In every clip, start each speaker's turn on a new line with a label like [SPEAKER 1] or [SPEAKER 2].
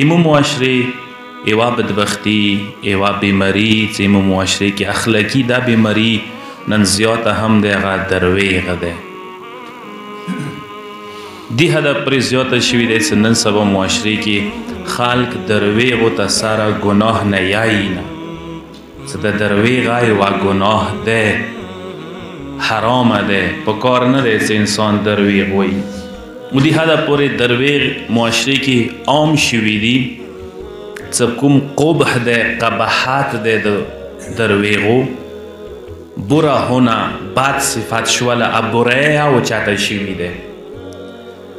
[SPEAKER 1] ایمو معاشره ایوا بدبختی ایوا بیماری چې ایمو معاشره کې اخلاقی دا بیماری نن زیاته هم دی هغه درویغ دی دی حد پرې زیاته شوي دی چې نن سبا معاشره کې خلق درویغو ته سره ګناه نه یایي نه چې د درویغ یوه ګناه دی حرامه دی پکار نه دی چې انسان درویغ وایي و دی حد پورې درویغ معاشره کې عام شوي دي چې کوم قبح دی قباحت دی د درویغو بره هونه بد صفت شوله ابره او چاته شوي دی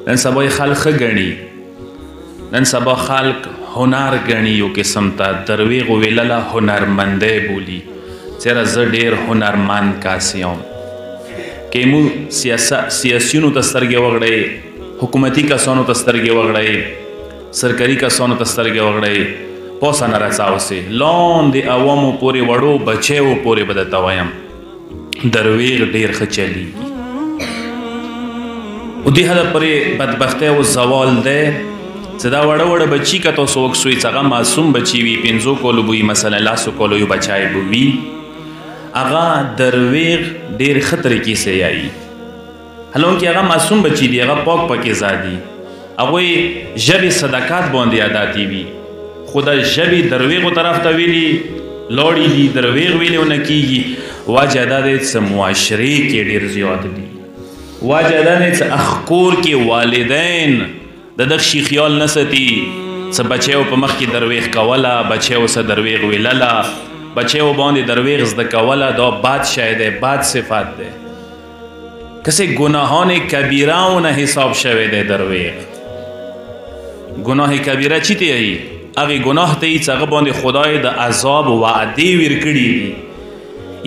[SPEAKER 1] نن سبا خلق ښه ګڼي نن سبا خلق هنر ګڼي یو قسم ته درویغ ویلله هنرمندی بولي چېرې زه ډېر هنرمند کس یم که مو سیاسیونو ته سترګې وغړئ حکومتي کسانو ته سترګې وغړئ سرکاري کسانو ته سترګې وغړئ پوسه نه راڅاوسئ لاندې عوامو پورې وړو بچیو پورې به درته وایم درویغ ډېر ښه چلیږي و دې حده پورې بدبختۍ او زوال دی چې دا وړه وړه بچي که تاسو وکسوئ چې هغه معصوم بچي وي 5 کالو به وي مثلا 10 کالو یو بچی به وي هغه درویغ ډېر ښه طریقې سره یایي حالانکې هغه معصوم بچي دي هغه پاک پاکیزه دي هغوی ژبې صداقت باندې عادتې وي خو د ژبې درویغو طرف ته ویلي لاړې دي درویغ ویلې ونه کېږي وجه دا دی چې معاشرې کې ډېر زیات دي وجه دا دی چې اخکور کې والدین د دغه شي خیال نه ساتي چې بچیو په مخ کې درویغ کوله بچیو سه درویغ ویلله بچیو باندې درویغ زده کوله دا بد شی دی بد صفت دی کسی گناهان کبیرهونه حساب شوی دی درویغ گناه کبیره چی ته یی هغه گناه ته چې هغه باندې خدای د عذاب وعده ورکړي دي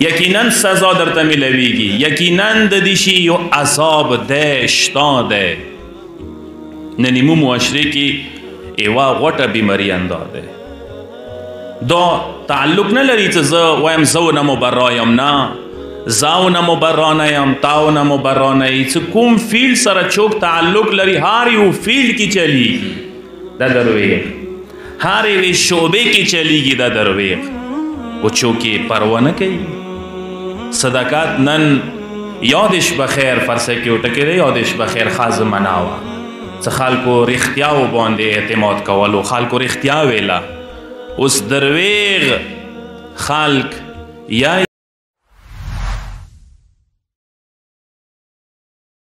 [SPEAKER 1] یقینا سزا درته ملويږي یقینا د دې شی یو عذاب دی شته دی نن مو معاشره کې ایوا غټه بیماری انداده دا تعلق نه لري چې زه وایم زه نه مبرا یم نه زه نه مبرا نه یم تاو نه مبرا نه یې چې کوم فیل سره چوک تعلق لري هر یو فیل کې چلیږي دا درویغ هر یوې شعبې کې چلیږي دا درویغ و چوکې پروا نه کوي صداقت نن یادش بخیر فرسه کې وټکې دی یادش بخیر خاص مناوه چې خلکو رښتیاو باندې اعتماد کولو خلکو رښتیا ویله اوس درویغ خلق یا